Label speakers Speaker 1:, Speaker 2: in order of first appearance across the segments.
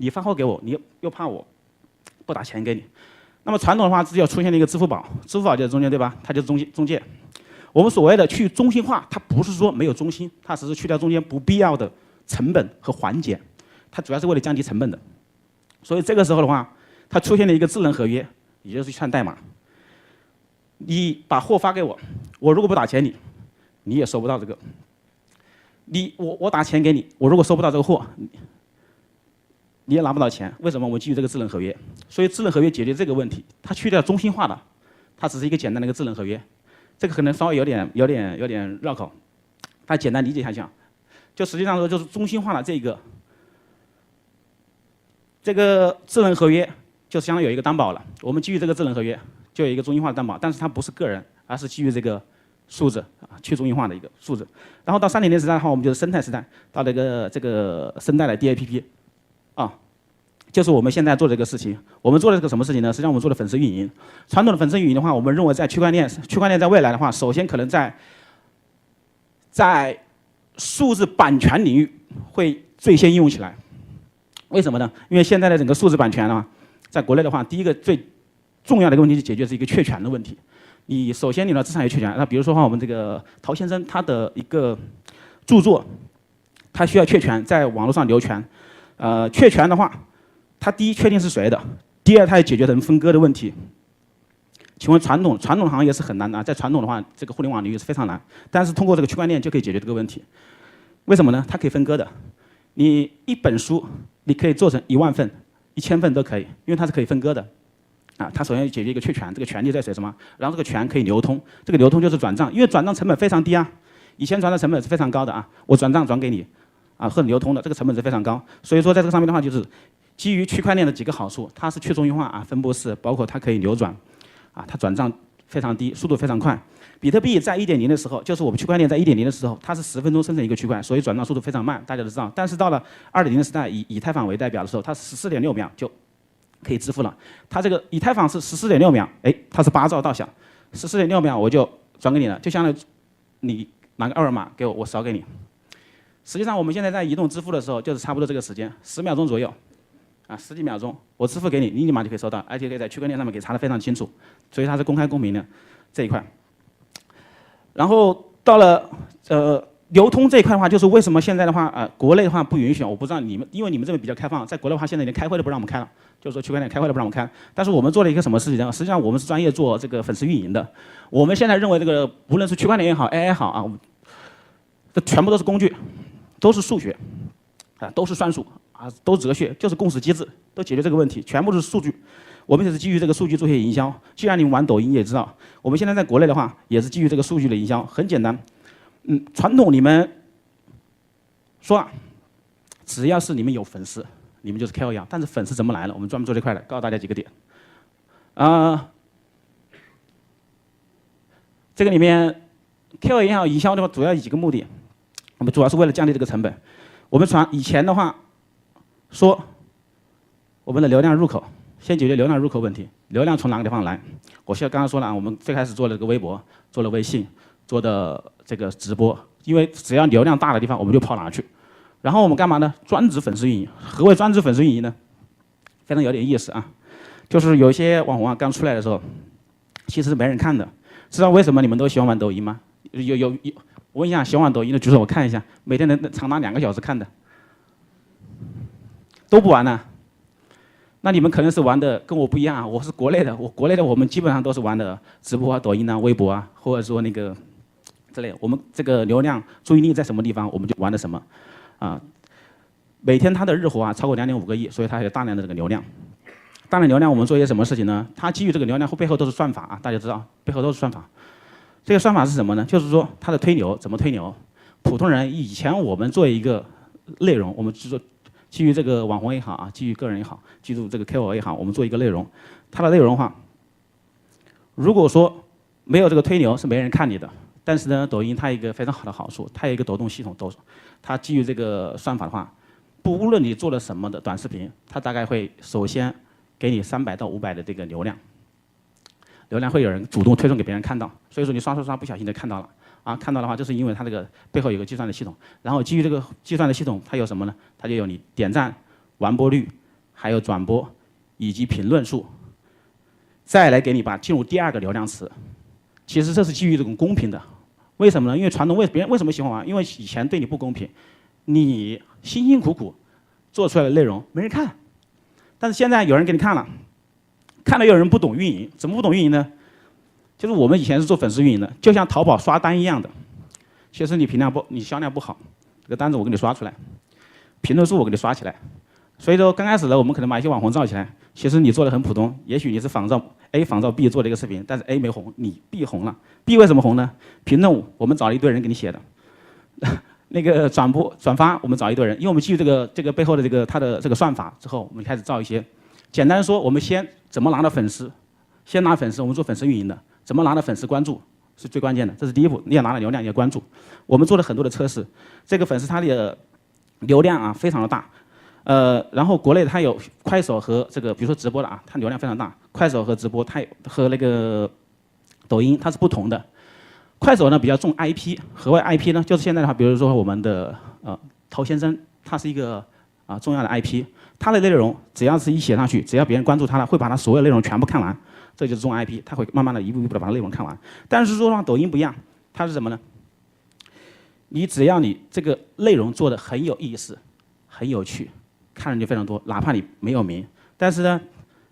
Speaker 1: 你发货给我，你又怕我不打钱给你。那么传统的话，只有出现了一个支付宝，支付宝就是中间对吧？它就是中介。我们所谓的去中心化，它不是说没有中心，它只是去掉中间不必要的成本和环节，它主要是为了降低成本的。所以这个时候的话，它出现了一个智能合约，也就是串代码。你把货发给我，我如果不打钱你也收不到这个。我打钱给你，我如果收不到这个货，你也拿不到钱。为什么？我们基于这个智能合约。所以智能合约解决这个问题，它去掉中心化的，它只是一个简单的一个智能合约。这个可能稍微有点绕口，大家简单理解一下。就实际上说，就是中心化的这个智能合约，就相当于有一个担保了。我们基于这个智能合约，就有一个中心化的担保，但是它不是个人，而是基于这个数字去中心化的一个数字。然后到3.0时代的话，我们就是生态时代，到了这个生态的 DAPP， 就是我们现在做这个事情。我们做的这个什么事情呢？实际上我们做的粉丝运营。传统的粉丝运营的话，我们认为在区块链在未来的话，首先可能在数字版权领域会最先应用起来。为什么呢？因为现在的整个数字版权的话，在国内的话，第一个最重要的一个问题是解决是一个确权的问题。你首先你的资产有确权，那比如说我们这个陶先生他的一个著作，他需要确权在网络上流传。确权的话，它第一确定是谁的，第二它也解决人分割的问题。请问传统行业是很难的，在传统的话，这个互联网领域是非常难，但是通过这个区块链就可以解决这个问题。为什么呢？它可以分割的。你一本书你可以做成10000份、1000份都可以，因为它是可以分割的。它首先解决一个确权，这个权利在谁什么，然后这个权可以流通，这个流通就是转账，因为转账成本非常低啊，以前转账成本是非常高的啊，我转账转给你或者流通的，这个成本是非常高，所以说在这个上面的话就是基于区块链的几个好处，它是去中心化分布式，包括它可以流转它转账非常低，速度非常快。比特币在1.0的时候，就是我们区块链在1.0的时候，它是10分钟生成一个区块，所以转账速度非常慢，大家都知道。但是到了2.0的时代，以以太坊为代表的时候，它是14.6秒就可以支付了。它这个以太坊是14.6秒，它是8兆到小，14.6秒我就转给你了，就相当于你拿个2维码给我，我扫给你。实际上我们现在在移动支付的时候，就是差不多这个时间，10秒钟左右。10几秒钟，我支付给你，你立马就可以收到，而且可以在区块链上面给查得非常清楚，所以它是公开公平的这一块。然后到了流通这一块的话，就是为什么现在的话国内的话不允许，我不知道你们，因为你们这边比较开放，在国内的话现在连开会都不让我们开了，就是说区块链开会都不让我们开。但是我们做了一个什么事情呢？实际上我们是专业做这个粉丝运营的，我们现在认为这个无论是区块链也好 ，AI 好这全部都是工具，都是数学都是算术。都是哲学，就是共识机制，都解决这个问题，全部是数据。我们也是基于这个数据做些营销。既然你们玩抖音也知道，我们现在在国内的话，也是基于这个数据的营销，很简单。传统你们说只要是你们有粉丝，你们就是 KOL。但是粉丝怎么来了？我们专门做这块的，告诉大家几个点。这个里面 KOL 也好，营销的话，主要有几个目的。我们主要是为了降低这个成本。我们以前的话。说我们的流量入口，先解决流量入口问题。流量从哪个地方来？我刚刚说了我们最开始做了这个微博，做了微信，做的这个直播，因为只要流量大的地方，我们就跑哪去。然后我们干嘛呢？专职粉丝运营。何谓专职粉丝运营呢？非常有点意思就是有一些网红刚出来的时候，其实是没人看的。知道为什么你们都喜欢玩抖音吗？我问一下，喜欢玩抖音的举手，我看一下，每天能长达2个小时看的。都不玩呢，那你们可能是玩的跟我不一样我是国内的，我们基本上都是玩的直播抖音微博或者说那个之类的。我们这个流量注意力在什么地方，我们就玩的什么每天它的日活超过2.5个亿，所以它有大量的这个流量。大量流量我们做一些什么事情呢？它基于这个流量背后都是算法大家知道背后都是算法。这个算法是什么呢？就是说它的推流怎么推流。普通人以前我们做一个内容，我们就说。基于这个网红也好基于个人也好，基于这个 KOL 也好，我们做一个内容，它的内容的话，如果说没有这个推流是没人看你的。但是呢，抖音它有一个非常好的好处，它有一个抖动系统，它基于这个算法的话，无论你做了什么的短视频，它大概会首先给你300到500的这个流量，会有人主动推送给别人看到，所以说你刷不小心就看到了。看到的话，就是因为它这个背后有个计算的系统，然后基于这个计算的系统，它有什么呢？它就有你点赞、完播率、还有转播以及评论数，再来给你进入第2个流量池。其实这是基于这种公平的，为什么呢？因为传统别人为什么喜欢玩？因为以前对你不公平，你辛辛苦苦做出来的内容没人看，但是现在有人给你看了，看了有人不懂运营，怎么不懂运营呢？就是我们以前是做粉丝运营的，就像淘宝刷单一样的。其实你你销量不好，这个单子我给你刷出来，评论数我给你刷起来。所以说刚开始呢，我们可能把一些网红造起来，其实你做的很普通，也许你是仿照 A 仿照 B 做的一个视频，但是 A 没红，你 B 红了。B 为什么红呢？评论我们找了一堆人给你写的，那个转发我们找一堆人，因为我们基于这个背后的它的这个算法之后，我们开始造一些。简单说，我们先怎么拿到粉丝？先拿粉丝，我们做粉丝运营的，怎么拿到粉丝关注是最关键的，这是第一步。你要拿到流量，你要关注。我们做了很多的测试，这个粉丝它的流量啊非常的大，然后国内它有快手和这个比如说直播的啊，它流量非常大。快手和直播它和那个抖音它是不同的。快手呢比较重 IP， 何谓 IP 呢？就是现在的话，比如说我们的头先生，他是一个重要的 IP， 他的内容只要是一写上去，只要别人关注他了，会把他所有内容全部看完。这就是重 IP， 它会慢慢的一步一步的把内容看完。但是说的话，抖音不一样，它是什么呢？只要你这个内容做的很有意思、很有趣，看人就非常多，哪怕你没有名，但是呢，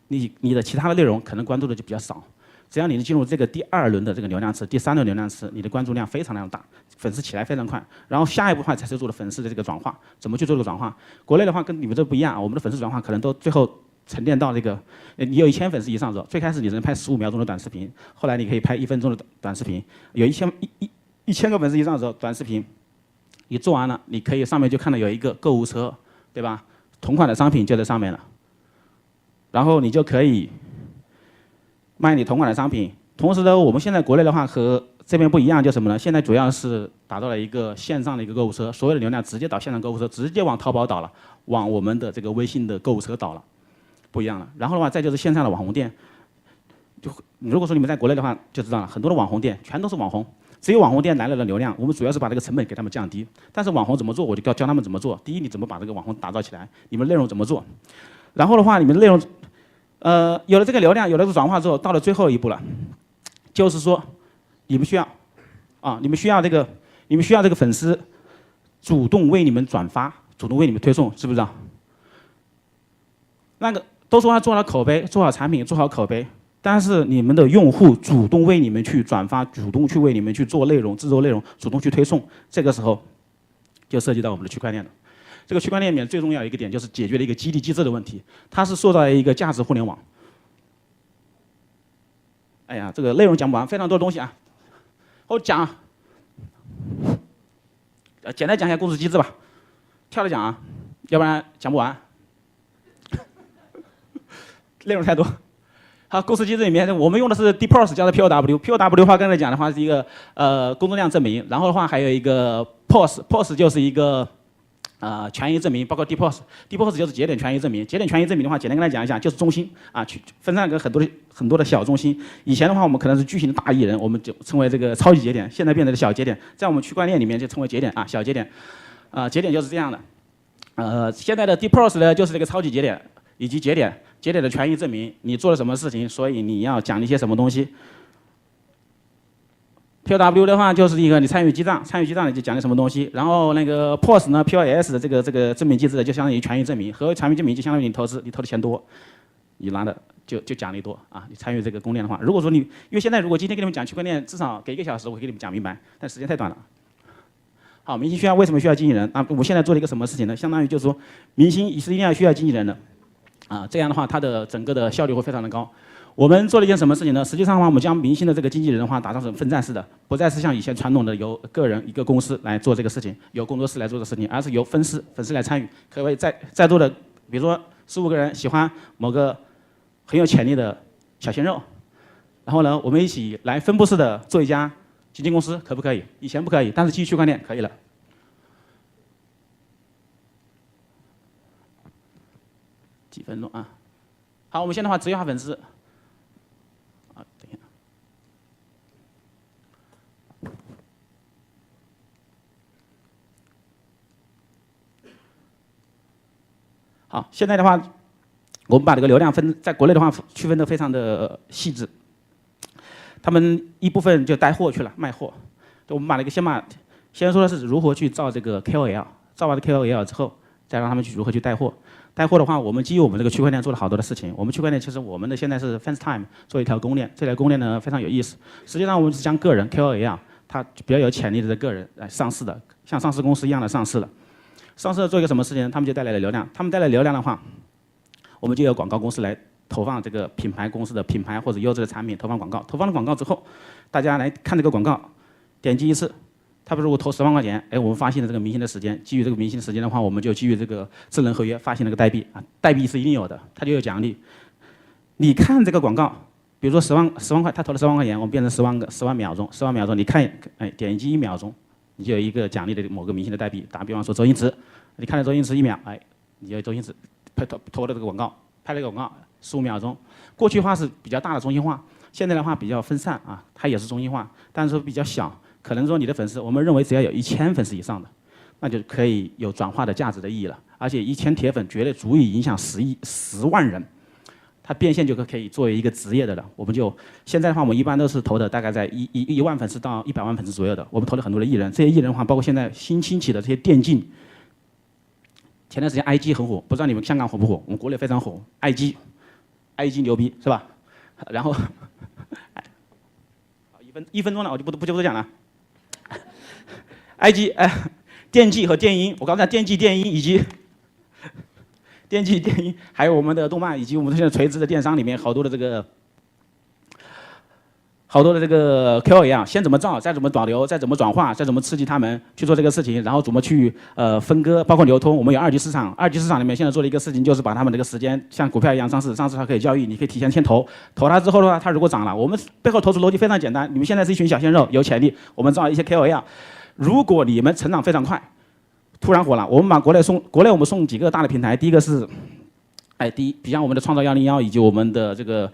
Speaker 1: 你的其他的内容可能关注的就比较少。只要你能进入这个第2轮的这个流量池、第3轮流量池，你的关注量非常大，粉丝起来非常快。然后下一步的话才是做的粉丝的这个转化，怎么去做这个转化？国内的话跟你们这不一样，我们的粉丝转化可能都最后沉淀到这个，你有1000粉丝以上之后，最开始你只能拍15秒钟的短视频，后来你可以拍1分钟的短视频。有1000个粉丝以上的时候，短视频你做完了，你可以上面就看到有一个购物车，对吧？同款的商品就在上面了，然后你就可以卖你同款的商品。同时呢，我们现在国内的话和这边不一样，就什么呢？现在主要是打造了一个线上的一个购物车，所有的流量直接导线上购物车，直接往淘宝导了，往我们的这个微信的购物车导了。不一样了。然后的话，再就是线上的网红店，如果说你们在国内的话，就知道了，很多的网红店全都是网红，只有网红店来了的流量，我们主要是把这个成本给他们降低。但是网红怎么做，我就教他们怎么做。第一，你怎么把这个网红打造起来，你们内容怎么做。然后的话，你们的内容，有了这个流量，有了这个转化之后，到了最后一步了，就是说，你们需要这个粉丝主动为你们转发，主动为你们推送，是不是啊？那个都说他做好口碑，做好产品，做好口碑，但是你们的用户主动为你们去转发，主动去为你们去做内容、制作内容，主动去推送，这个时候就涉及到我们的区块链了。这个区块链里面最重要的一个点就是解决了一个激励机制的问题，它是塑造了一个价值互联网。哎呀，这个内容讲不完，非常多的东西啊，我讲，简单讲一下公司机制吧，跳着讲啊，要不然讲不完。内容太多。好，公司机制里面我们用的是 DPOS 加的 POW。POW 的话，刚才讲的话是一个工作量证明，然后的话还有一个 POS 就是一个权益证明，包括 DPOS 就是节点权益证明。节点权益证明的话，简单跟大家讲一下，就是中心啊，去分散个很多的小中心。以前的话，我们可能是巨型的大艺人，我们就称为这个超级节点，现在变成了小节点，在我们区块链里面就称为节点啊，小节点。节点就是这样的。现在的 DPOS 呢，就是这个超级节点以及节点的权益证明，你做了什么事情，所以你要讲一些什么东西。POW 的话就是一个你参与记账你就讲的什么东西，然后那个 POS 呢 ，POS 的这个证明机制就相当于权益证明，和权益证明就相当于你投的钱多，你拿的就奖励多啊。你参与这个公链的话，如果说因为现在如果今天给你们讲区块链，至少给1个小时，我给你们讲明白，但时间太短了。好，明星为什么需要经纪人？我们现在做了一个什么事情呢？相当于就是说，明星是一定要需要经纪人的。这样的话，它的整个的效率会非常的高。我们做了一件什么事情呢？实际上的话，我们将明星的这个经纪人的话打造成分站式的，不再是像以前传统的由个人一个公司来做这个事情，由工作室来做这个事情，而是由粉丝来参与。可谓在座的，比如说15个人喜欢某个很有潜力的小鲜肉，然后呢，我们一起来分布式的做一家基金公司，可不可以？以前不可以，但是基于区块链可以了。几分钟啊？好，我们现在的话职业化粉丝。等一下。好，现在的话，我们把这个流量在国内的话区分得非常的细致。他们一部分就带货去了，卖货。我们把那个先说的是如何去造这个 KOL， 造完了 KOL 之后，再让他们去如何去带货。带货的话，我们基于我们这个区块链做了好多的事情。我们区块链其实我们的现在是 FaceTime 做一条公链，这条公链呢非常有意思。实际上我们是将个人 KOL 他比较有潜力的个人来上市的，像上市公司一样的上市的。上市做一个什么事情？他们就带来了流量。他们带来流量的话，我们就有广告公司来投放这个品牌公司的品牌或者优质的产品，投放广告。投放了广告之后，大家来看这个广告，点击一次。他比如我投10万块钱，哎，我们发现了这个明星的时间，基于这个明星的时间的话，我们就基于这个智能合约发行了个代币啊，代币是一定有的，它就有奖励。你看这个广告，比如说10万块，他投了10万块钱，我们变成10万秒钟，10万秒钟，你看，哎，点击1秒钟，你就有一个奖励的某个明星的代币。打比方说周星驰，你看了周星驰1秒，哎，你就周星驰投了这个广告，拍了个广告15秒钟。过去的话是比较大的中心化，现在的话比较分散啊，它也是中心化，但是比较小。可能说你的粉丝，我们认为只要有1000粉丝以上的，那就可以有转化的价值的意义了。而且1000铁粉绝对足以影响10万人，它变现就可以作为一个职业的了。我们就现在的话，我们一般都是投的大概在1万粉丝到100万粉丝左右的。我们投了很多的艺人，这些艺人的话，包括现在新兴起的这些电竞。前段时间 IG 很火，不知道你们香港火不火？我们国内非常火 ，IG 牛逼是吧？然后1分钟了，我就不多讲了。IG 电技和电音，我告诉你，电技、电音以及电技、电音，还有我们的动漫以及我们现在垂直的电商里面好多的这个 KOL， 先怎么造，再怎么导流，再怎么转化，再怎么刺激他们去做这个事情，然后怎么去分割，包括流通。我们有二级市场，二级市场里面现在做的一个事情就是把他们这个时间像股票一样上市，上市它可以交易，你可以提前先投它之后的话，它如果涨了，我们背后投资逻辑非常简单，你们现在是一群小鲜肉，有潜力，我们造一些 KOL。如果你们成长非常快，突然火了，我们把国内我们送几个大的平台，第一个是，第一，比像我们的创造101以及我们的这个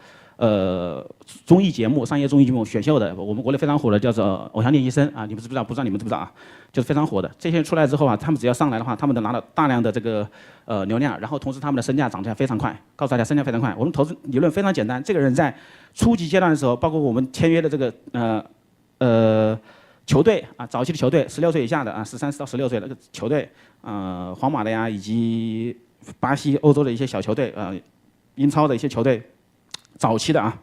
Speaker 1: 综艺节目、商业综艺节目选秀的，我们国内非常火的叫做《偶像练习生》啊，你们知不知道？不知道你们知不知道啊？就是非常火的。这些出来之后啊，他们只要上来的话，他们都拿到大量的这个流量，然后同时他们的身价涨得非常快。告诉大家，身价非常快。我们投资理论非常简单，这个人在初级阶段的时候，包括我们签约的这个球队啊，早期的球队，16岁以下的啊，13到16岁的那个球队，皇马的呀，以及巴西、欧洲的一些小球队，英超的一些球队，早期的啊，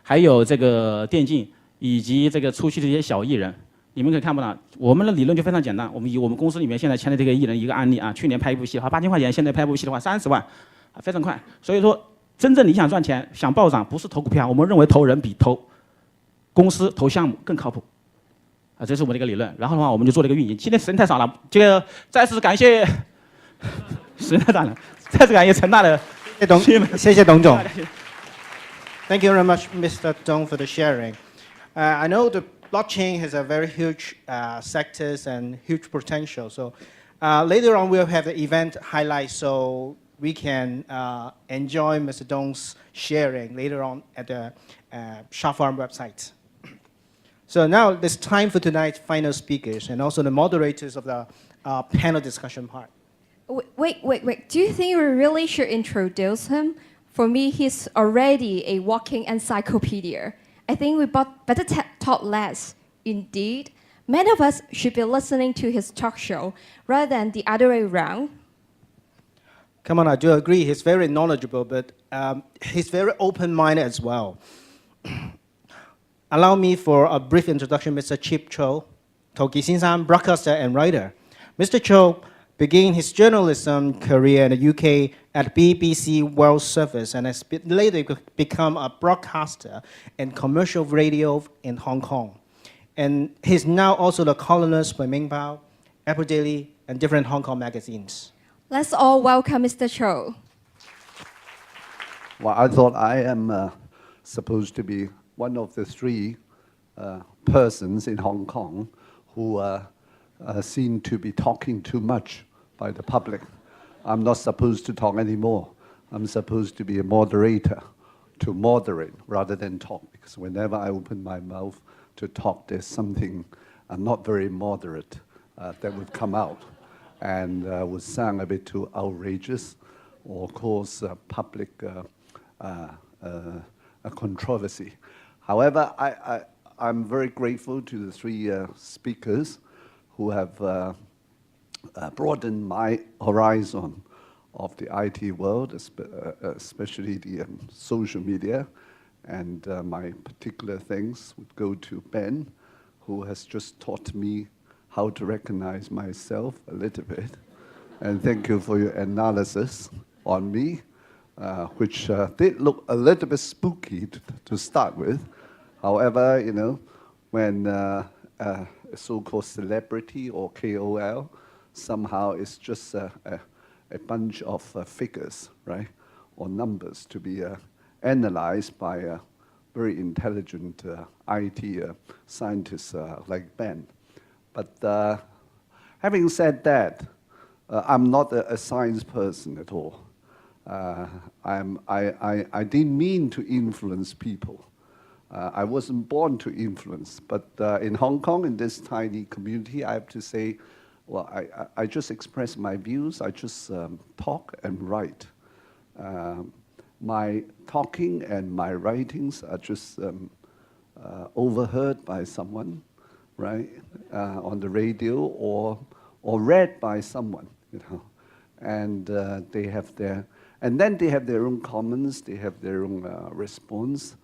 Speaker 1: 还有这个电竞以及这个初期的一些小艺人，你们可以看不到，我们的理论就非常简单。我们以我们公司里面现在签的这个艺人一个案例啊，去年拍一部戏的话8000块钱，现在拍一部戏的话30万，非常快。所以说，真正你想赚钱、想暴涨，不是投股票，我们认为投人比投公司、投项目更靠谱。这是我们的一个理论。然后的话，我们就做了一个运营。今天时间太少了，这个再次感谢时间太短了，再次感谢陈大的
Speaker 2: 谢谢董总。Thank you very much, Mr. Dong, for the sharing. I know the blockchain has a very huge sectors and huge potential. So later on, we'll have the event highlights so we can enjoy Mr. Dong's sharing later on at the Shop Farm website. So now it's time for tonight's final speakers and also the moderators of the panel discussion part.
Speaker 3: Wait. Do you think we really should introduce him? For me, he's already a walking encyclopedia. I think we better talk less. Indeed, many of us should be listening to his talk show rather than the other way around.
Speaker 2: Come on, I do agree. He's very knowledgeable, but he's very open-minded as well. Allow me for a brief introduction, Mr. Chip Cho, Toki Shin-san, broadcaster and writer. Mr. Cho began his journalism career in the UK at BBC World Service and has later become a broadcaster in commercial radio in Hong Kong. And he's now also the columnist for Ming Bao, Apple Daily, and different Hong Kong magazines.
Speaker 3: Let's all welcome Mr. Cho.
Speaker 4: Well, I thought I am supposed to be one of the 3 persons in Hong Kong who seem to be talking too much by the public. I'm not supposed to talk anymore. I'm supposed to be a moderator, to moderate rather than talk, because whenever I open my mouth to talk, there's something not very moderate that would come out and would sound a bit too outrageous or cause public a controversy. However, I'm very grateful to the three speakers who have broadened my horizon of the IT world, especially the social media. And my particular things would go to Ben, who has just taught me how to recognize myself a little bit. And thank you for your analysis on me, which did look a little bit spooky to start with. However, you know, when a so-called celebrity or KOL, somehow it's just a bunch of figures, right, or numbers to be analyzed by a very intelligent IT scientist like Ben. But having said that, I'm not a science person at all. I didn't mean to influence people. I wasn't born to influence. But in Hong Kong, in this tiny community, I have to say, well, I just express my views. I just talk and write. My talking and my writings are just overheard by someone, right, on the radio or read by someone, you know, and they have their own comments, they have their own response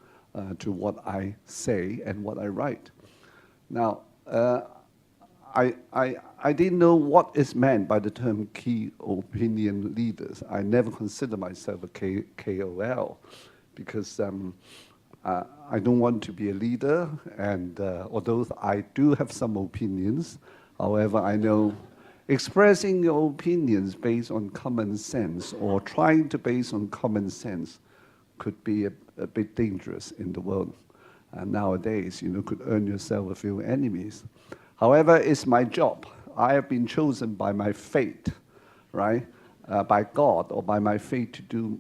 Speaker 4: to what I say and what I write. Now, I didn't know what is meant by the term key opinion leaders. I never consider myself a KOL because I don't want to be a leader, and although I do have some opinions, however, I know expressing your opinions based on common sense or trying to base on common sense could be a bit dangerous in the world. And nowadays, you know, could earn yourself a few enemies. However, it's my job. I have been chosen by my fate, right? By God or by my fate to do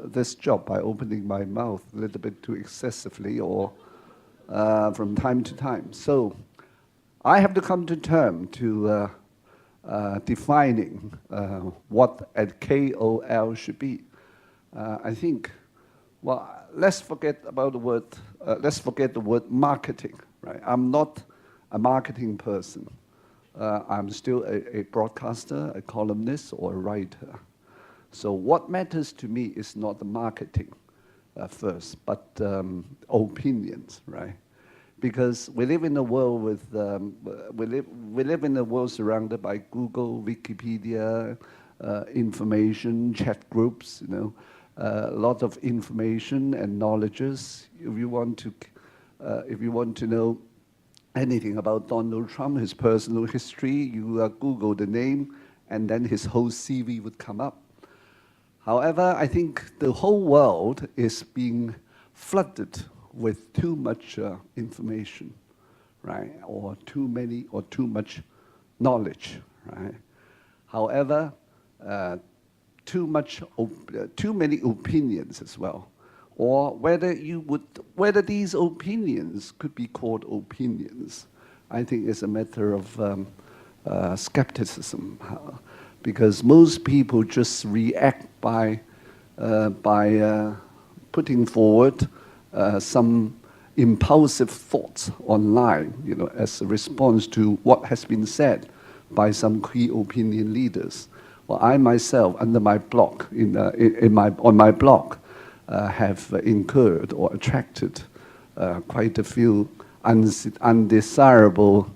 Speaker 4: this job by opening my mouth a little bit too excessively or from time to time. So I have to come to terms to defining what a KOL should be. I think, well, let's forget about the word. Let's forget the word marketing. Right? I'm not a marketing person. I'm still a broadcaster, a columnist, or a writer. So what matters to me is not the marketing first, but opinions, right? Because we live in a world with we live in a world surrounded by Google, Wikipedia, information, chat groups, you know, a lot of information and knowledges. If you want to know anything about Donald Trump, his personal history, you Google the name, and then his whole CV would come up. However, I think the whole world is being flooded with too much information, right? Or too much knowledge, right? However, too many opinions as well. Or whether these opinions could be called opinions, I think is a matter of skepticism, because most people just react by putting forward some impulsive thoughts online, you know, as a response to what has been said by some key opinion leaders. Well, I myself, under my blog, on my blog, have incurred or attracted quite a few undesirable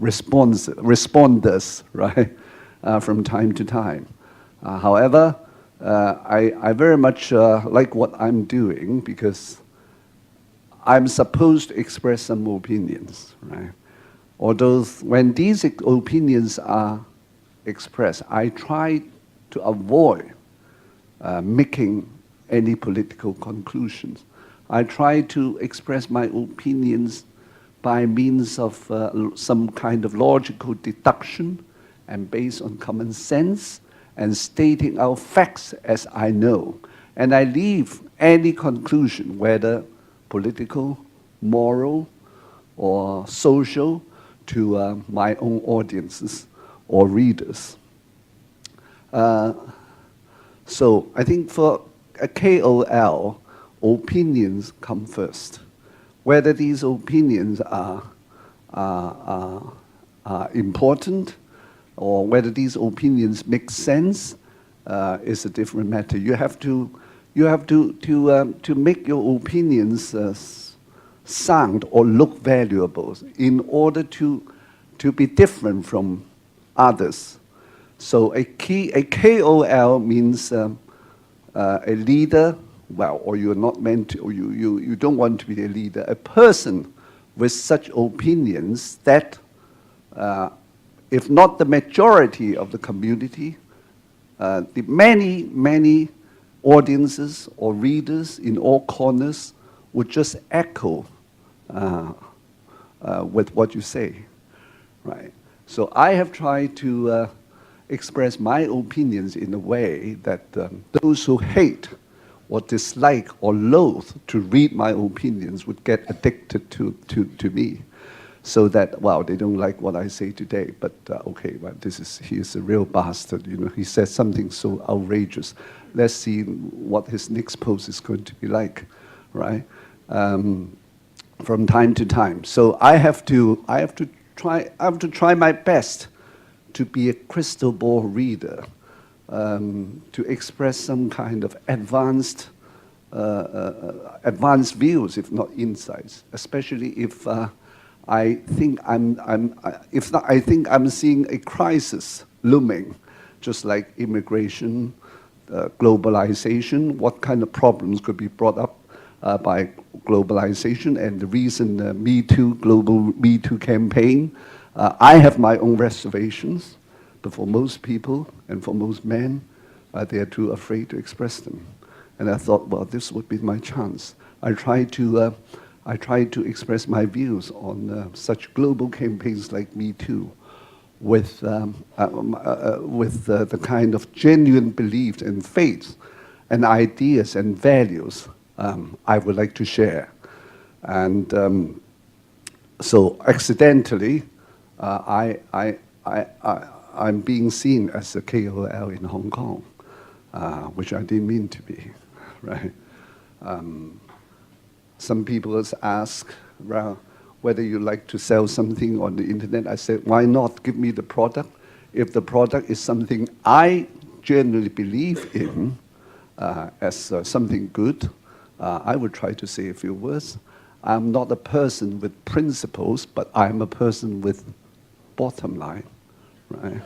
Speaker 4: responders, right, from time to time. However, I very much like what I'm doing because I'm supposed to express some opinions, right? Although when these opinions are expressed, I try to avoid making any political conclusions. I try to express my opinions by means of some kind of logical deduction and based on common sense and stating out facts as I know. And I leave any conclusion, whether political, moral, or social, to my own audiences or readers. So I think for a KOL, opinions come first. Whether these opinions are important or whether these opinions make sense is a different matter. You have to make your opinions sound or look valuable in order to be different from others. So a KOL means a leader, well, or you're not meant to, or you don't want to be a leader, a person with such opinions that, if not the majority of the community, the many audiences or readers in all corners would just echo with what you say, right? So I have tried to express my opinions in a way that those who hate or dislike or loathe to read my opinions would get addicted to me. So that, wow, they don't like what I say today, but okay, well, he is a real bastard, you know, he says something so outrageous. Let's see what his next post is going to be like, right? From time to time. So I have to try my best to be a crystal ball reader, to express some kind of advanced views, if not insights, especially if I think I'm seeing a crisis looming, just like immigration, globalization. What kind of problems could be brought up by globalization and the recent global Me Too campaign? I have my own reservations, but for most people and for most men, they are too afraid to express them. And I thought, well, this would be my chance. I try to express my views on such global campaigns like Me Too, with the kind of genuine belief and faith and ideas and values I would like to share. And so accidentally, I'm being seen as a KOL in Hong Kong, which I didn't mean to be, right? Some people ask whether you like to sell something on the internet. I said, why not? Give me the product. If the product is something I genuinely believe in as something good, I would try to say a few words. I'm not a person with principles, but I'm a person with bottom line, right?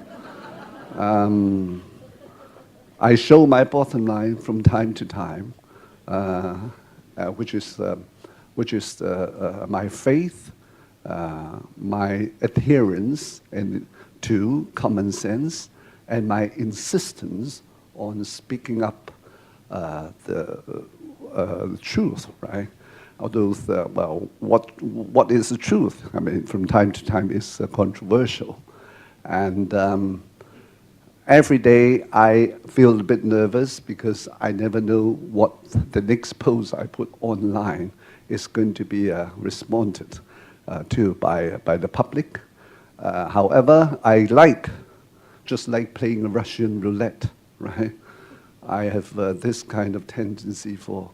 Speaker 4: I show my bottom line from time to time, which is my faith, my adherence to common sense, and my insistence on speaking up the truth, right? Although, well, what is the truth? I mean, from time to time is controversial. And every day I feel a bit nervous because I never know what the next post I put online is going to be responded to by the public. However, I just like playing a Russian roulette, right? I have this kind of tendency for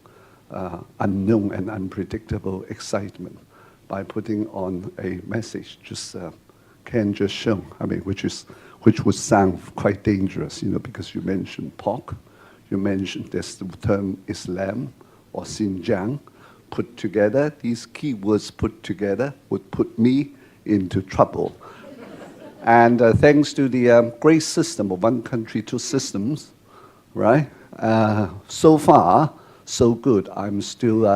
Speaker 4: unknown and unpredictable excitement by putting on a message just show. I mean, which would sound quite dangerous, you know, because you mentioned pork, you mentioned this the term Islam or Xinjiang. Put together, these keywords put together would put me into trouble. And thanks to the great system of one country, two systems, right? So far, so good. I'm still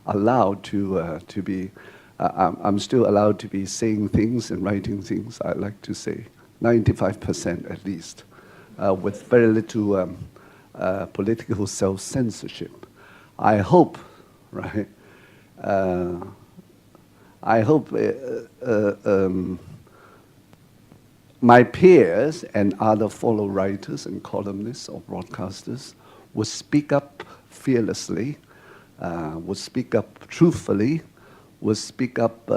Speaker 4: allowed to be. I'm still allowed to be saying things and writing things. I like to say 95% at least, with very little political self-censorship. I hope, right? I hope my peers and other fellow writers and columnists or broadcasters would speak up fearlessly, would speak up truthfully, would speak up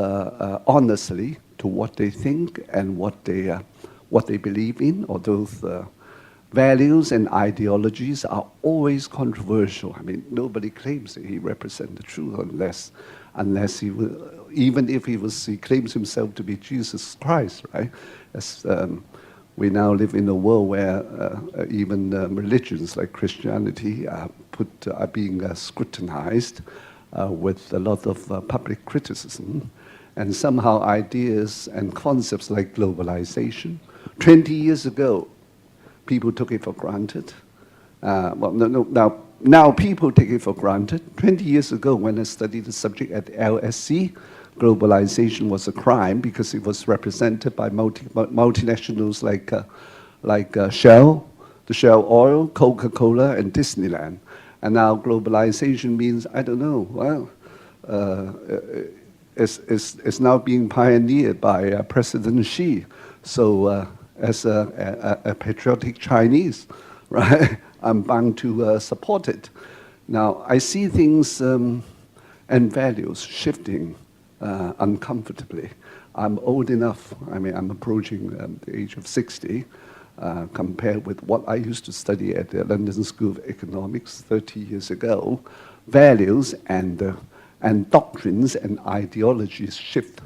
Speaker 4: honestly to what they think and what they believe in, or those values and ideologies are always controversial. I mean, nobody claims that he represents the truth unless he will, even if he claims himself to be Jesus Christ, right? As, we now live in a world where even religions like Christianity are being scrutinized with a lot of public criticism, and somehow ideas and concepts like globalization, 20 years ago, people took it for granted. Now people take it for granted. 20 years ago, when I studied the subject at LSE, globalization was a crime because it was represented by multinationals like Shell, the Shell Oil, Coca-Cola, and Disneyland. And now globalization means, I don't know, well, it's now being pioneered by President Xi. So as a patriotic Chinese, right, I'm bound to support it. Now, I see things and values shifting uncomfortably. I'm old enough, I mean, I'm approaching the age of 60, compared with what I used to study at the London School of Economics 30 years ago. Values and doctrines and ideologies shift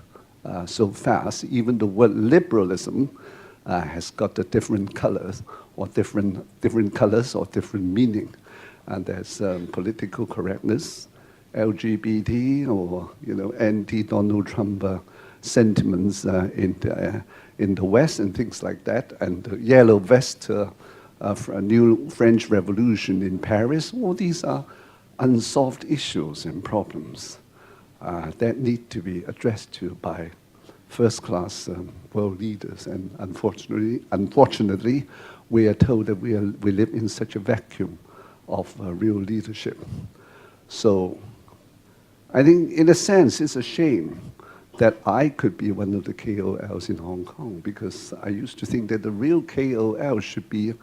Speaker 4: so fast. Even the word liberalism has got a different colors or different colors or different meaning. And there's political correctness, LGBT or anti-Donald Trump sentiments in the West and things like that, and the yellow vest a new French Revolution in Paris. All these are unsolved issues and problems that need to be addressed to by first-class world leaders. And unfortunately, we are told that we live in such a vacuum of real leadership. So I think, in a sense, it's a shame that I could be one of the KOLs in Hong Kong, because I used to think that the real KOL should be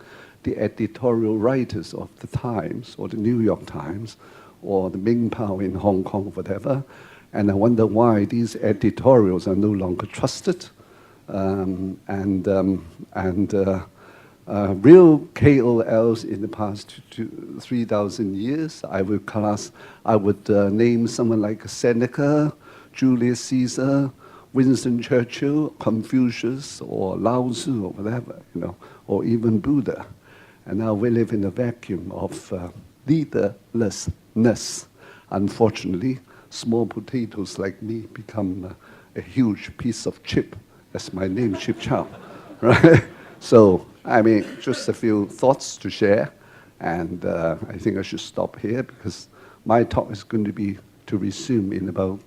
Speaker 4: the editorial writers of the Times or the New York Times or the Ming Pao in Hong Kong, whatever. And I wonder why these editorials are no longer trusted. Real KOLs in the past 3,000 years, I would name someone like Seneca, Julius Caesar, Winston Churchill, Confucius, or Lao Tzu, or whatever, or even Buddha. And now we live in a vacuum of leaderlessness. Unfortunately, small potatoes like me become a huge piece of chip. That's my name, Chip Chow, right? So, I mean, just a few thoughts to share, and I think I should stop here because my talk is going to resume in about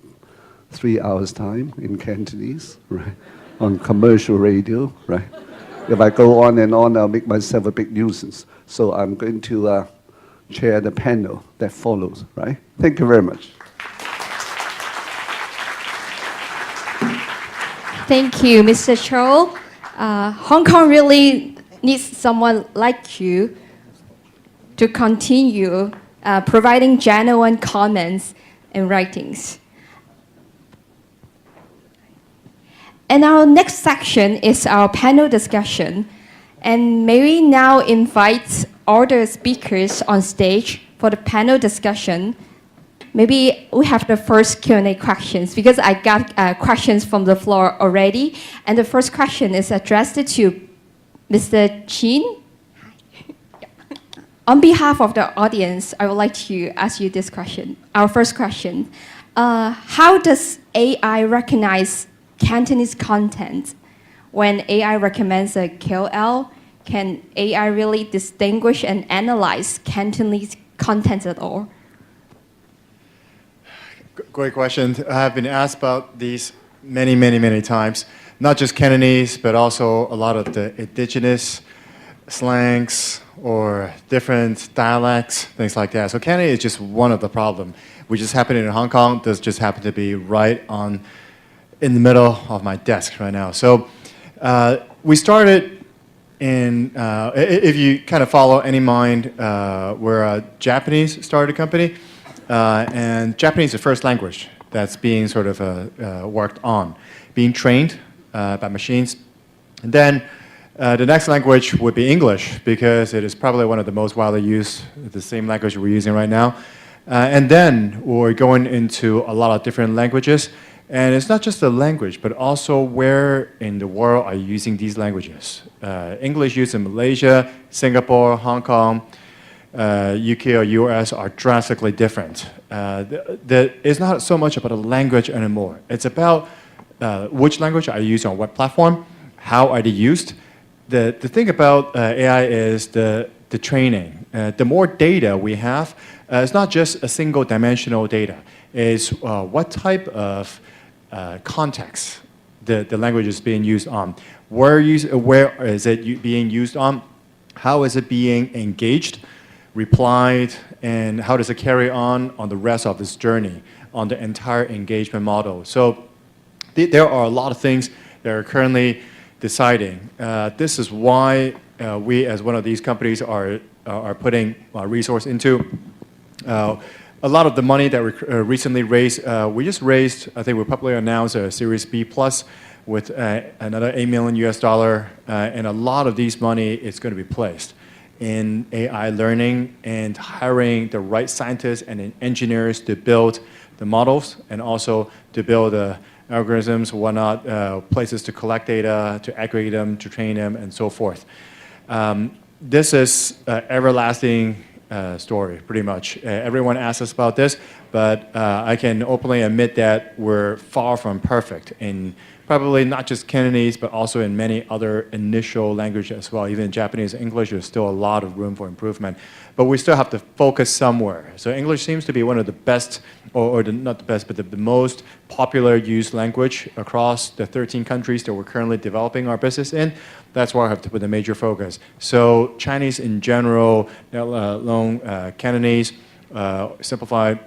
Speaker 4: 3 hours' time in Cantonese, right, on commercial radio, right? If I go on and on, I'll make myself a big nuisance. So I'm going to chair the panel that follows, right? Thank you very much.
Speaker 3: Thank you, Mr. Cho. Hong Kong really needs someone like you to continue providing genuine comments and writings. And our next section is our panel discussion. And may we now invite all the speakers on stage for the panel discussion. Maybe we have the first Q&A questions, because I got questions from the floor already. And the first question is addressed to Mr. Chin. On behalf of the audience, I would like to ask you this question. Our first question, how does AI recognize Cantonese content? When AI recommends a KOL, can AI really distinguish and analyze Cantonese content at all?
Speaker 5: Great question. I have been asked about these many times. Not just Cantonese, but also a lot of the indigenous slangs or different dialects, things like that. So Cantonese is just one of the problems. We just happen in Hong Kong. This just happened to be right in the middle of my desk right now. So we started in, if you kind of follow any mind, we're a Japanese started company. And Japanese is the first language that's being sort of worked on, being trained by machines. And then The next language would be English, because it is probably one of the most widely used, the same language we're using right now. And then we're going into a lot of different languages. And it's not just the language, but also where in the world are you using these languages. English used in Malaysia, Singapore, Hong Kong, UK or US are drastically different. It's not so much about a language anymore. It's about which language are you using on what platform, how are they used. The thing about AI is the training. The more data we have, it's not just a single dimensional data. It's what type of context the language is being used on. Where is it being used on? How is it being engaged, replied, and how does it carry on the rest of this journey, on the entire engagement model? So there are a lot of things that are currently deciding. This is why we, as one of these companies, are putting resource into. A lot of the money that we recently raised, we just raised, I think we publicly announced a Series B plus with another $8 million, and a lot of these money is going to be placed in AI learning and hiring the right scientists and engineers to build the models and also to build the algorithms, whatnot, places to collect data, to aggregate them, to train them, and so forth. This is everlasting story, pretty much. Everyone asks us about this, but I can openly admit that we're far from perfect in probably not just Cantonese, but also in many other initial languages as well. Even Japanese, English, there's still a lot of room for improvement. But we still have to focus somewhere. So English seems to be one of the best, not the best, but the most popular used language across the 13 countries that we're currently developing our business in. That's where I have to put a major focus. So Chinese in general, Cantonese, simplified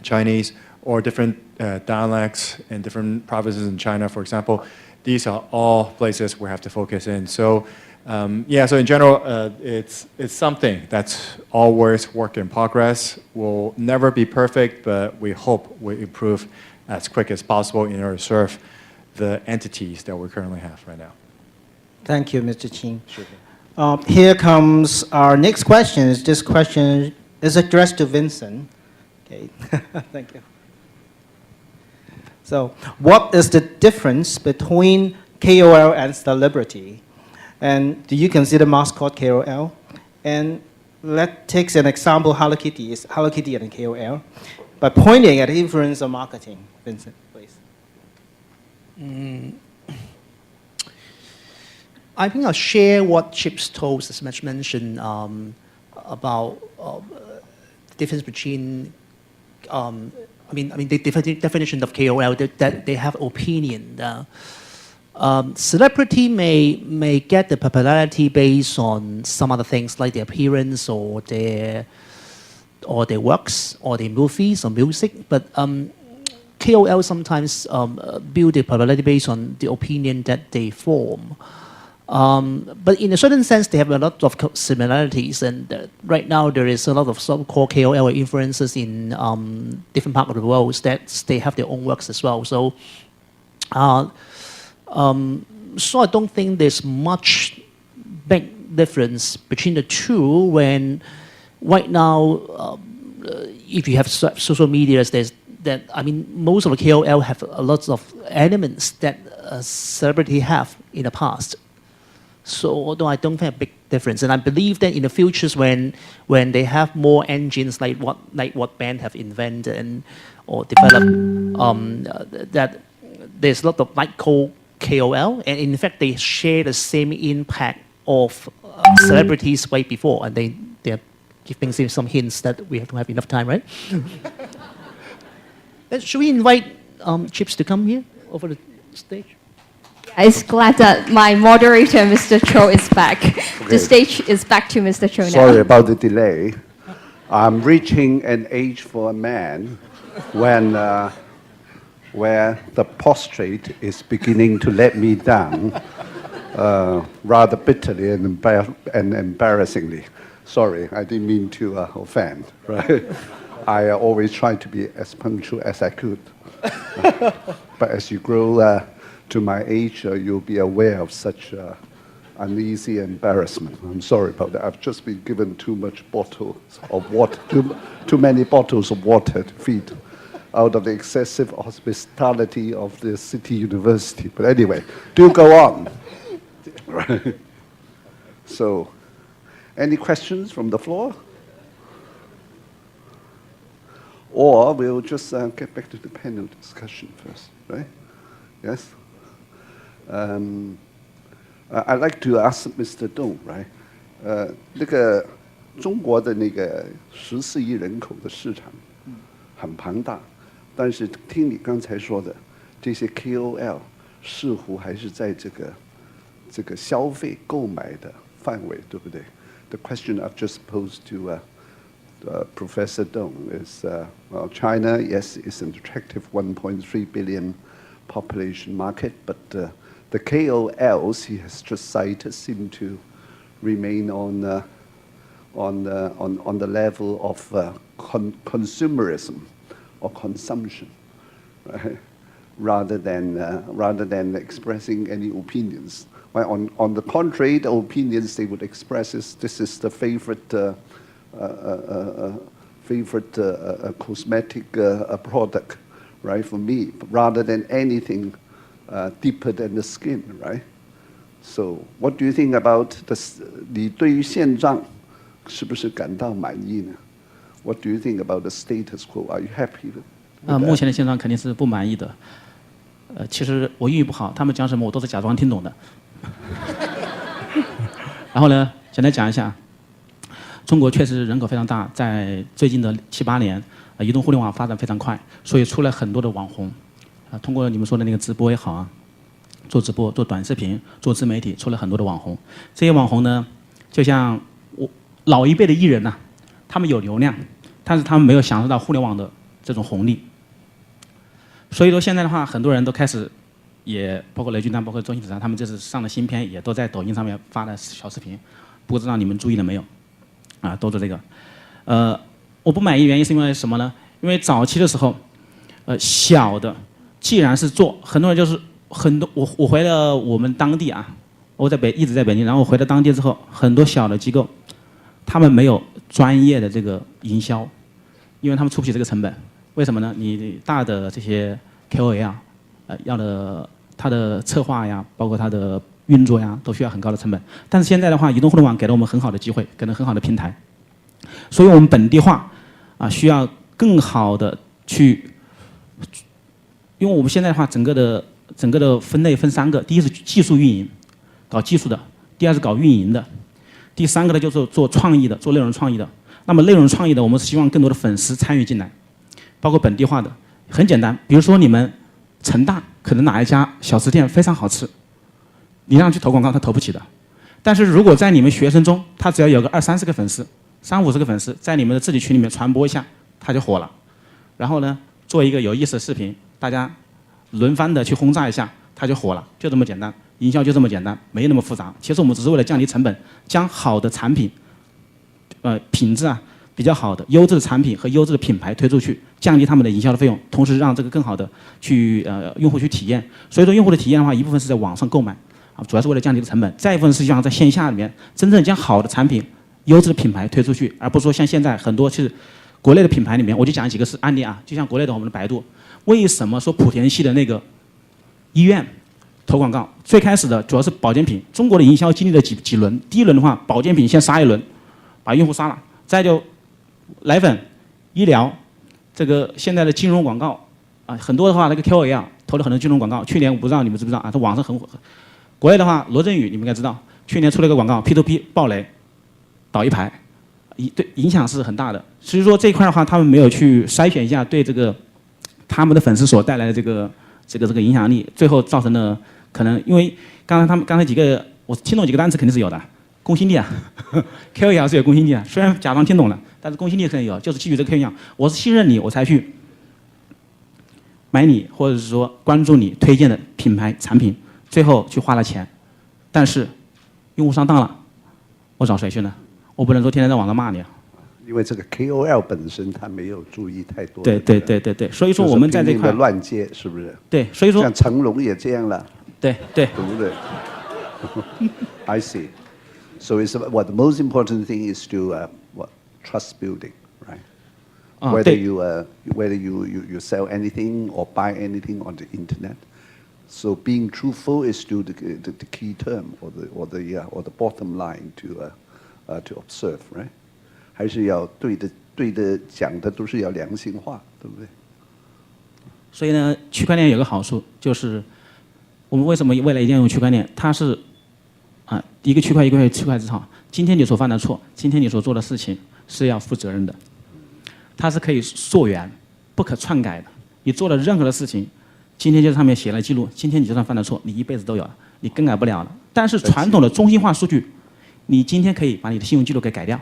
Speaker 5: Chinese, or different dialects in different provinces in China, for example. These are all places we have to focus in. So yeah, so in general, it's something that's always work in progress. We'll never be perfect, but we hope we improve as quick as possible in order to serve the entities that we currently have right now.
Speaker 2: Thank you, Mr. Qin. Sure. Here comes our next question. This question is addressed to Vincent. Okay, thank you. So, what is the difference between KOL and celebrity? And do you consider mascot KOL? And let's take an example. Hello Kitty is Hello Kitty and KOL, by pointing at the influence of marketing. Vincent, please.
Speaker 6: I think I'll share what Chip's told, as much mentioned, about the difference between, the definition of KOL, that they have opinion. Celebrity may get the popularity based on some other things like their appearance or their works or their movies or music, but KOL sometimes build their popularity based on the opinion that they form. But in a certain sense, they have a lot of similarities, and right now there is a lot of so-called KOL influencers in different parts of the world that they have their own works as well. So, so I don't think there's much big difference between the two. When right now, if you have social media, most of the KOL have a lot of elements that celebrity have in the past. So although I don't think a big difference, and I believe that in the futures when they have more engines like what Ben have invented or developed, that there's a lot of micro KOL, and in fact they share the same impact of celebrities way before, and they're giving some hints that we have to have enough time, right? Should we invite Chips to come here over the stage?
Speaker 3: I'm glad that my moderator, Mr. Cho, is back. Okay. The stage is back to Mr. Cho now.
Speaker 4: Sorry about the delay. I'm reaching an age for a man when where the prostrate is beginning to let me down rather bitterly and embarrassingly. Sorry, I didn't mean to offend. Right? I always try to be as punctual as I could. But as you grow to my age, you'll be aware of such uneasy embarrassment. I'm sorry about that. I've just been given too much bottles of water, too many bottles of water to feed out of the excessive hospitality of the City University. But anyway, do go on. Right. So, any questions from the floor? Or we'll just get back to the panel discussion first, right? Yes? I'd like to ask Mr. Dong, right? 那个中国的那个14亿人口的市场很庞大，但是听你刚才说的，这些 KOL 似乎还是在这个消费购买的范围，对不对？ The question I've just posed to Professor Dong is, well, China, yes, is an attractive 1.3 billion population market, but the KOLs he has just cited seem to remain on the level of consumerism or consumption, right? rather than expressing any opinions. Well, on the contrary, the opinions they would express is this is the favorite cosmetic product, right, for me, rather than anything deeper than the skin, right? So, what do you think about this? 你对于现状是不是感到满意呢？ What do you think about the status quo? Are you happy with that?
Speaker 1: 目前的现状肯定是不满意的。其实我英语不好，他们讲什么我都是假装听懂的。然后呢，简单讲一下，中国确实人口非常大，在最近的7、8年，移动互联网发展非常快，所以出了很多的网红。通过你们说的那个直播也好啊，做直播、做短视频、做自媒体，出了很多的网红。这些网红呢，就像老一辈的艺人呐，他们有流量，但是他们没有享受到互联网的这种红利。所以说现在的话，很多人都开始，也包括雷军丹，包括周星驰他们这次上的新片，也都在抖音上面发的小视频，不知道你们注意了没有？啊，都做这个。我不满意原因是因为什么呢？因为早期的时候，小的既然是做，很多人就是我回了我们当地啊，我一直在北京，然后我回到当地之后，很多小的机构，他们没有专业的这个营销，因为他们出不起这个成本。为什么呢？你大的这些 KOL 要的它的策划呀，包括它的运作呀，都需要很高的成本。但是现在的话，移动互联网给了我们很好的机会，给了很好的平台，所以我们本地化啊，需要更好的去，因为我们现在的话，整个的分类分3个，第一是技术运营，搞技术的；第二是搞运营的；第3个呢就是做创意的，做内容创意的。那么内容创意的，我们是希望更多的粉丝参与进来。包括本地化的，很简单，比如说你们成大可能哪一家小吃店非常好吃，你让他去投广告，他投不起的。但是如果在你们学生中，他只要有个20、30个粉丝，30、50个粉丝，在你们的自己群里面传播一下，他就火了。然后呢，做一个有意思的视频，大家轮番的去轰炸一下，他就火了，就这么简单。营销就这么简单，没那么复杂。其实我们只是为了降低成本，将好的产品，品质啊。比较好的优质的产品和优质的品牌推出去，降低他们的营销的费用，同时让这个更好的去用户去体验。所以说用户的体验的话，一部分是在网上购买啊，主要是为了降低成本；再一部分是希望在线下里面真正将好的产品、优质的品牌推出去，而不是说像现在很多是国内的品牌里面，我就讲几个是案例啊，就像国内的我们的百度，为什么说莆田系的那个医院投广告？最开始的主要是保健品，中国的营销经历了几轮，第一轮的话，保健品先杀一轮，把用户杀了，再就奶粉、医疗，这个现在的金融广告啊，很多的话，那个 KOL 投了很多金融广告。去年我不知道你们知不知道啊，在网上很火。国内的话，罗振宇你们应该知道，去年出了一个广告 ，P2P 爆雷，倒一排，对影响是很大的。所以说这一块的话，他们没有去筛选一下对这个他们的粉丝所带来的这个影响力，最后造成了可能因为刚才几个我听懂几个单词肯定是有的。公信力啊，KOL 是有公信力啊，虽然假装听懂了，但是公信力肯定有，就是基于这个 KOL， 我是信任你，我才去买你，或者是说关注你推荐的品牌产品，最后去花了钱，但是用户上当了，我找谁去呢？我不能说天天在网上骂你啊。
Speaker 4: 因为这个 KOL 本身他没有注意太多。
Speaker 1: 对，所以说我们在这块
Speaker 4: 乱接是不是？
Speaker 1: 对，所以说
Speaker 4: 像成龙也这样了。
Speaker 1: 对，
Speaker 4: 对不对？ I see. So it's what the most important thing is to what trust building, right? Whether you sell anything or buy anything on the internet. So being truthful is still the key term or the bottom line to observe, right? 还是要对的讲的都是要良心话，对不对？
Speaker 1: 所以呢，区块链有个好处就是，我们为什么未来一定要用区块链？它是一个区块之好。今天你所犯的错，今天你所做的事情是要负责任的。它是可以溯源、不可篡改的。你做的任何的事情，今天就上面写了记录，今天你就算犯了错，你一辈子都有了，你更改不了了。但是传统的中心化数据，你今天可以把你的信用记录给改掉，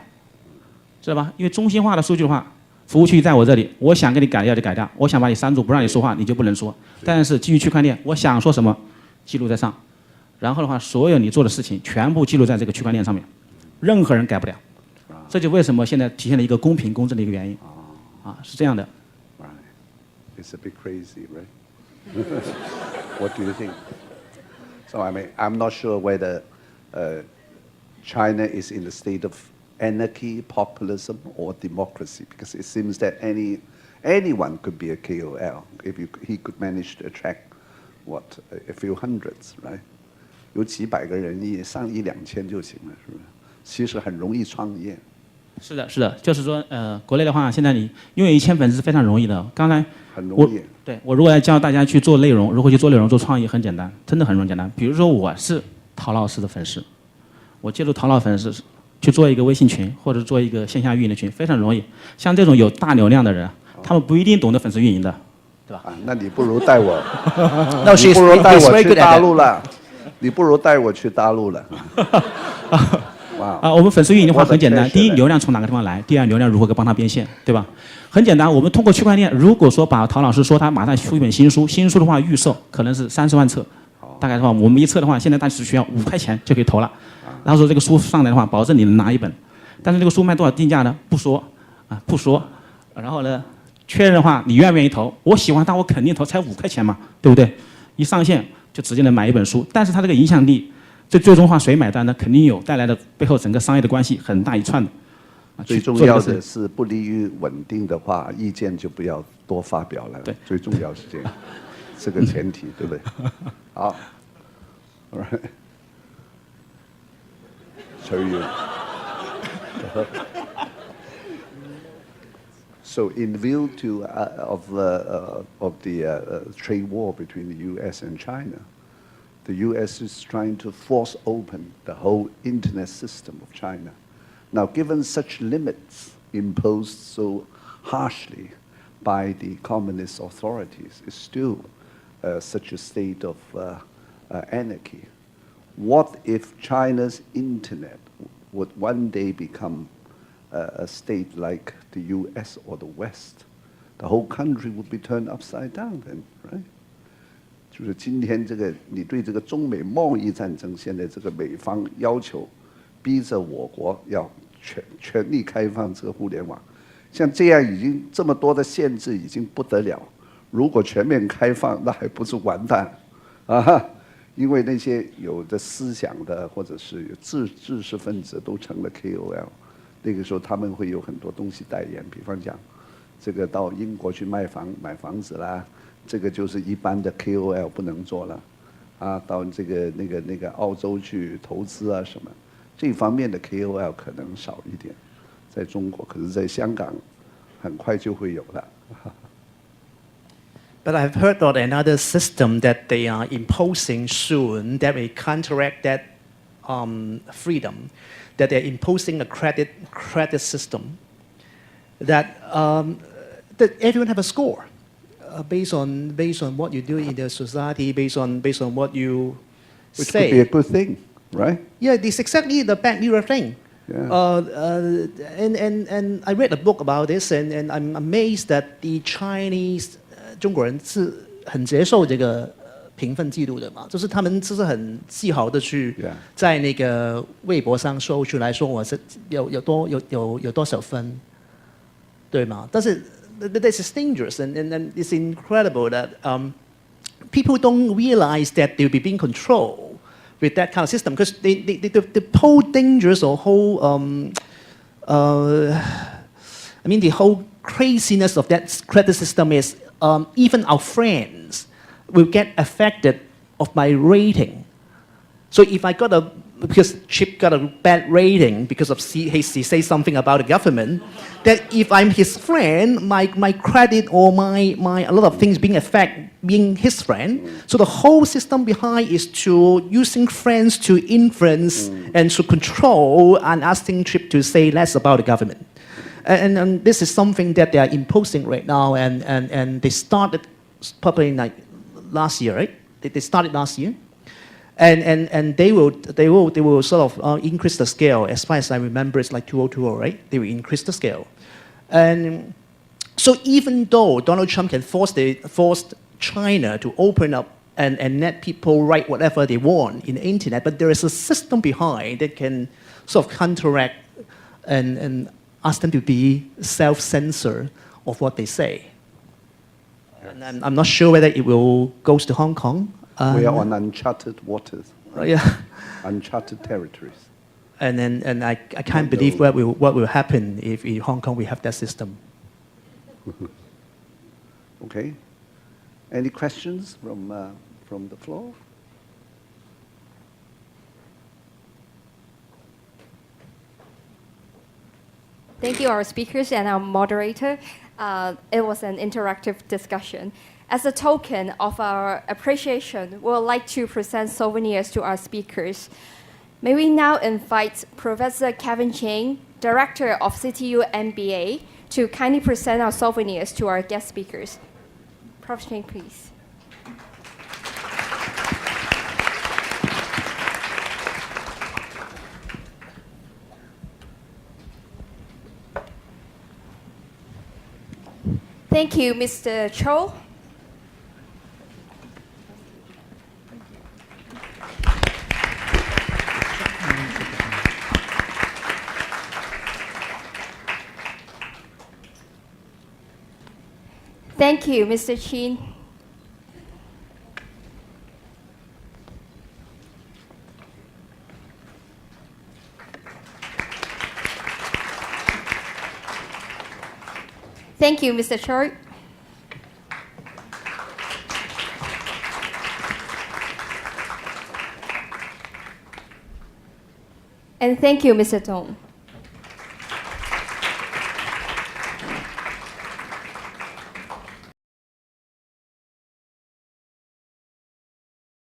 Speaker 1: 知道吧？因为中心化的数据的话，服务区在我这里，我想给你改掉就改掉，我想把你删除不让你说话，你就不能说。但是基于区块链，我想说什么，记录在上，然后的话，所有你做的事情全部记录在这个区块链上面，任何人改不了。这就为什么现在体现了一个公平公正的一个原因。是这样的。
Speaker 4: Right. It's a bit crazy, right? What do you think? So I mean, I'm not sure whether China is in the state of anarchy, populism, or democracy, because it seems that anyone could be a KOL if he could manage to attract a few hundreds, right? 有几百个人，上1-2千就行了，是不是？其实很容易创业。
Speaker 1: 是的，是的，就是说，国内的话，现在你拥有1000粉丝是非常容易的。刚才我如果要教大家去做内容，如何去做内容、做创意，很简单，真的很简单。比如说，我是陶老师的粉丝，我借助陶老粉丝去做一个微信群，或者做一个线下运营的群，非常容易。像这种有大流量的人，他们不一定懂得粉丝运营的，对吧？
Speaker 4: 那你不如带我，你不如带我去大陆了，你不如带我去大陆了。
Speaker 1: 我们粉丝运营的话很简单，第一，流量从哪个地方来？第二，流量如何帮他变现，对吧？很简单，我们通过区块链，如果说把陶老师说他马上出一本新书，新书的话预售可能是30万册，大概的话，我们一册的话，现在大只需要5块钱就可以投了。然后说这个书上来的话，保证你能拿一本，但是这个书卖多少定价呢？不说。然后呢，确认的话，你愿不愿意投？我喜欢它，我肯定投，才5块钱嘛，对不对？一上线就直接能买一本书，但是它这个影响力。最终话谁买单呢？肯定有带来的背后整个商业的关系很大一串的。
Speaker 4: 最重要的是不利于稳定的话，意见就不要多发表了。
Speaker 1: 对，
Speaker 4: 最重要是这样，这个前提，对不对？好 ，All right， 随缘。So in view of the trade war between the U.S. and China. The U.S. is trying to force open the whole internet system of China. Now, given such limits imposed so harshly by the communist authorities, it's still such a state of anarchy. What if China's internet would one day become a state like the U.S. or the West? The whole country would be turned upside down then, right? 就是今天这个，你对这个中美贸易战争，现在这个美方要求，逼着我国要全力开放这个互联网，像这样已经这么多的限制，已经不得了。如果全面开放，那还不是完蛋啊？因为那些有的思想的或者是有知识分子都成了 KOL， 那个时候他们会有很多东西代言，比方讲，这个到英国去买房子啦。这个就是一般的 KOL 不能做了，到这个那个澳洲去投资啊什么，这方面的 KOL 可能少一点，在中国，可是在香港很快就会有了。
Speaker 6: But I've heard of another system that they are imposing soon that may counteract that freedom, that they're imposing a credit system that everyone have a score. Based on what you do in the society, based on what you
Speaker 4: Which
Speaker 6: say.
Speaker 4: Could be a good thing, right?
Speaker 6: Yeah, it's exactly the back mirror thing.
Speaker 4: Yeah.
Speaker 6: And I read a book about this, and I'm amazed that the Chinese 中国人是很接受这个评分记录的嘛，就是他们就是很自豪的去在那个微博上说出来说我是有多少分，对吗？但是。This is dangerous, and it's incredible that people don't realize that they'll be being controlled with that kind of system because the whole dangerous or whole, the whole craziness of that credit system is even our friends will get affected of my rating. So if I because Chip got a bad rating because of he says something about the government, that if I'm his friend, my credit or a lot of things being affected being his friend. So the whole system behind is to using friends to influence and to control and asking Chip to say less about the government. And this is something that they are imposing right now, and they started probably like last year, right? They started last year. And they will sort of increase the scale. As far as I remember, it's like 2020, right? They will increase the scale. And so even though Donald Trump can force China to open up and let people write whatever they want in the internet, but there is a system behind that can sort of counteract and ask them to be self-censor of what they say. And I'm not sure whether it will go to Hong Kong.
Speaker 4: We are on uncharted waters, right?
Speaker 6: Yeah.
Speaker 4: Uncharted territories.
Speaker 6: And I can't believe what will happen if in Hong Kong we have that system.
Speaker 4: Okay. Any questions from the floor?
Speaker 3: Thank you, our speakers and our moderator. It was an interactive discussion. As a token of our appreciation, we would like to present souvenirs to our speakers. May we now invite Professor Kevin Cheng, Director of CTU MBA, to kindly present our souvenirs to our guest speakers. Prof. Cheng, please. Thank you, Mr. Cho. Thank you, Mr. Chin. Thank you, Mr. Choi. And thank you, Mr. Dong.